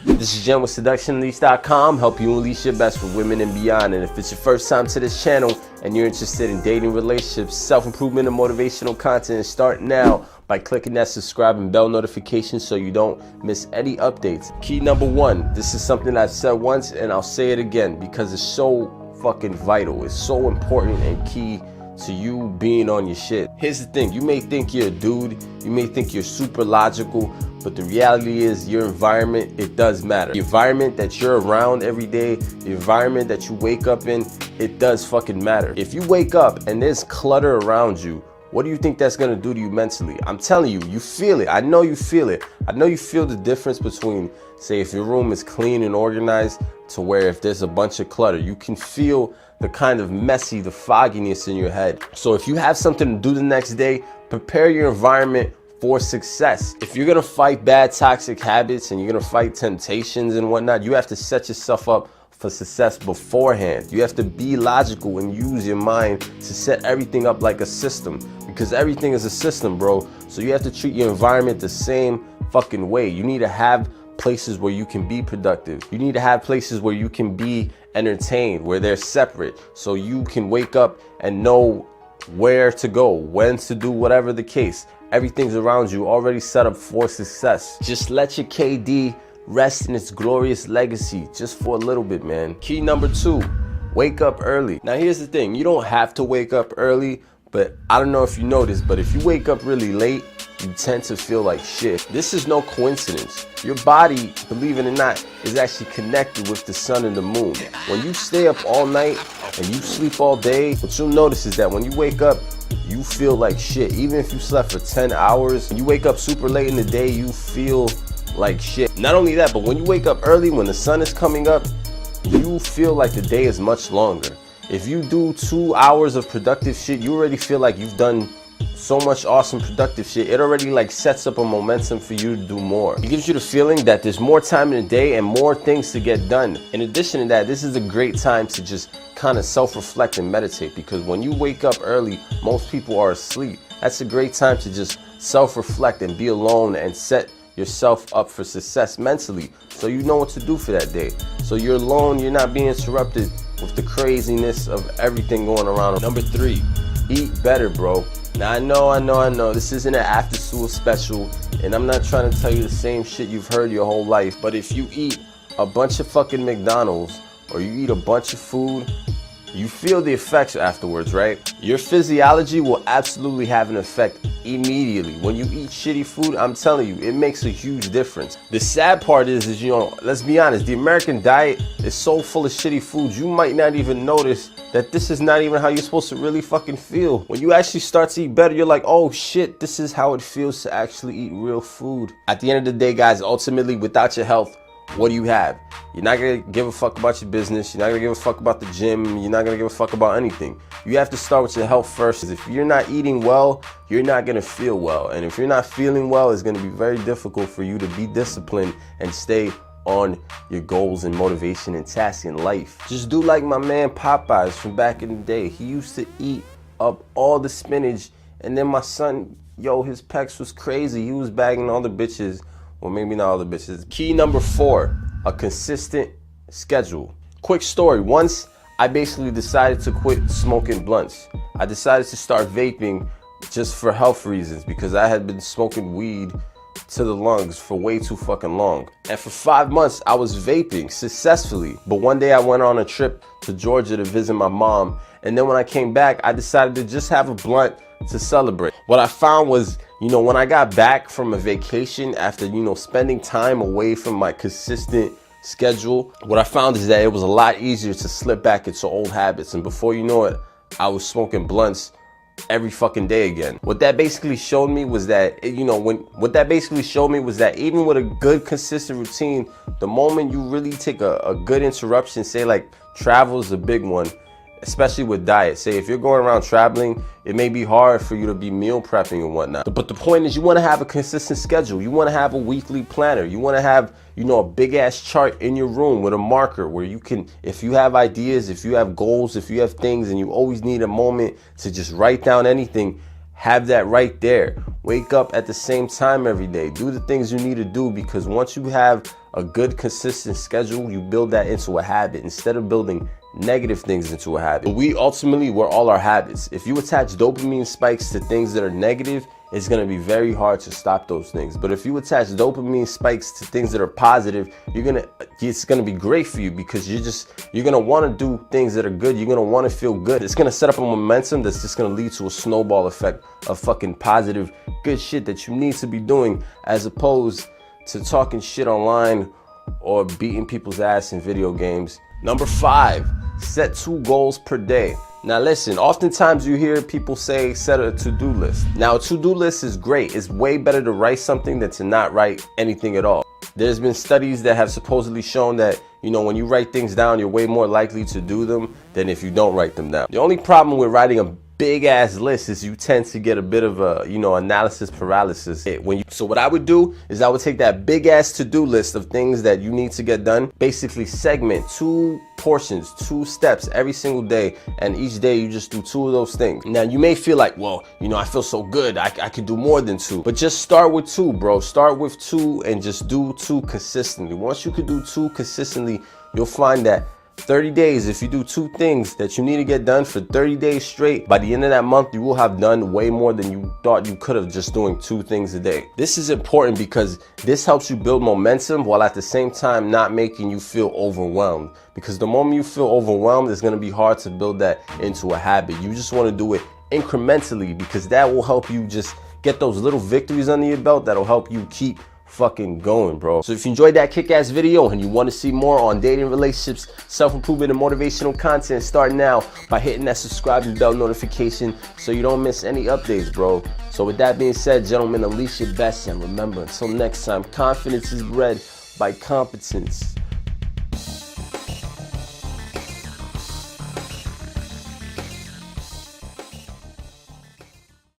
This is Jen with SeductionUnleashed.com, help you unleash your best for women and beyond. And if it's your first time to this channel and you're interested in dating, relationships, self-improvement, and motivational content, start now by clicking that subscribe and bell notification so you don't miss any updates. Key number one, this is something I've said once and I'll say it again because it's so fucking vital. It's so important and key to you being on your shit. Here's the thing, you may think you're a dude, you may think you're super logical, but the reality is your environment, it does matter. The environment that you're around every day, the environment that you wake up in, it does fucking matter. If you wake up and there's clutter around you, what do you think that's gonna do to you mentally? I'm telling you, you feel it. I know you feel it. I know you feel the difference between, say, if your room is clean and organized to where if there's a bunch of clutter, you can feel the kind of messy, the fogginess in your head. So if you have something to do the next day, prepare your environment for success. If you're gonna fight bad toxic habits and you're gonna fight temptations and whatnot, you have to set yourself up for success beforehand. You have to be logical and use your mind to set everything up like a system, because everything is a system, bro. So you have to treat your environment the same fucking way. You need to have places where you can be productive. You need to have places where you can be entertained, where they're separate, so you can wake up and know where to go, when to do whatever the case. Everything's around you already set up for success. Just let your KD rest in its glorious legacy just for a little bit, man. Key number two, wake up early. Now here's the thing, you don't have to wake up early, but I don't know if you noticed, but if you wake up really late, you tend to feel like shit. This is no coincidence. Your body, believe it or not, is actually connected with the sun and the moon. When you stay up all night and you sleep all day, what you'll notice is that when you wake up, you feel like shit. Even if you slept for 10 hours, when you wake up super late in the day, you feel like shit. Not only that, but when you wake up early, when the sun is coming up, you feel like the day is much longer. If you do 2 hours of productive shit, you already feel like you've done so much awesome productive shit. It already like sets up a momentum for you to do more. It gives you the feeling that there's more time in the day and more things to get done. In addition to that, this is a great time to just kind of self-reflect and meditate, because when you wake up early, most people are asleep. That's a great time to just self-reflect and be alone and set yourself up for success mentally, so you know what to do for that day. So you're alone, you're not being interrupted with the craziness of everything going around. Number three, eat better, bro. Now I know, this isn't an after school special, and I'm not trying to tell you the same shit you've heard your whole life, but if you eat a bunch of fucking McDonald's or you eat a bunch of food, you feel the effects afterwards, right? Your physiology will absolutely have an effect immediately. When you eat shitty food, I'm telling you, it makes a huge difference. The sad part is, you know, let's be honest, the American diet is so full of shitty foods, you might not even notice that this is not even how you're supposed to really fucking feel. When you actually start to eat better, you're like, oh shit, this is how it feels to actually eat real food. At the end of the day, guys, ultimately, without your health, what do you have? You're not gonna give a fuck about your business. You're not gonna give a fuck about the gym. You're not gonna give a fuck about anything. You have to start with your health first. If you're not eating well, you're not gonna feel well. And if you're not feeling well, it's gonna be very difficult for you to be disciplined and stay on your goals and motivation and tasks in life. Just do like my man Popeyes from back in the day. He used to eat up all the spinach, and then my son, yo, his pecs was crazy. He was bagging all the bitches. Well, maybe not all the bitches. Key number four, a consistent schedule. Quick story, once I basically decided to quit smoking blunts. I decided to start vaping just for health reasons, because I had been smoking weed to the lungs for way too fucking long. And for 5 months, I was vaping successfully. But one day I went on a trip to Georgia to visit my mom. And then when I came back, I decided to just have a blunt to celebrate. What I found was, you know, when I got back from a vacation after, you know, spending time away from my consistent schedule, what I found is that it was a lot easier to slip back into old habits. And before you know it, I was smoking blunts every fucking day again. What that basically showed me was that, you know, what that basically showed me was that even with a good consistent routine, the moment you really take a good interruption, say like travel is a big one, especially with diet. Say if you're going around traveling, it may be hard for you to be meal prepping and whatnot. But the point is, you want to have a consistent schedule. You want to have a weekly planner. You want to have, you know, a big ass chart in your room with a marker where you can, if you have ideas, if you have goals, if you have things and you always need a moment to just write down anything, have that right there. Wake up at the same time every day. Do the things you need to do, because once you have a good, consistent schedule, you build that into a habit instead of building negative things into a habit. We're all our habits. If you attach dopamine spikes to things that are negative, it's going to be very hard to stop those things. But if you attach dopamine spikes to things that are positive, it's going to be great for you, because you're going to want to do things that are good. You're going to want to feel good. It's going to set up a momentum that's just going to lead to a snowball effect of fucking positive, good shit that you need to be doing, as opposed to talking shit online or beating people's ass in video games. Number 5, set 2 goals per day. Now listen, oftentimes you hear people say set a to-do list. Now a to-do list is great. It's way better to write something than to not write anything at all. There's been studies that have supposedly shown that, when you write things down, you're way more likely to do them than if you don't write them down. The only problem with writing a big ass list is you tend to get a bit of a analysis paralysis. So what I would do is I would take that big ass to-do list of things that you need to get done, basically segment 2 portions, 2 steps every single day, and each day you just do 2 of those things. Now you may feel like, well, I feel so good, I could do more than 2, but just start with 2, bro. Start with 2 and just do 2 consistently. Once you could do 2 consistently, you'll find that 30 days, if you do 2 things that you need to get done for 30 days straight, by the end of that month, you will have done way more than you thought you could have just doing 2 things a day. This is important because this helps you build momentum while at the same time not making you feel overwhelmed. Because the moment you feel overwhelmed, it's going to be hard to build that into a habit. You just want to do it incrementally, because that will help you just get those little victories under your belt that'll help you keep fucking going, bro. So if you enjoyed that kick-ass video and you want to see more on dating, relationships, self-improvement, and motivational content, start now by hitting that subscribe and bell notification so you don't miss any updates, bro. So with that being said, gentlemen, unleash your best, and remember, until next time, confidence is bred by competence.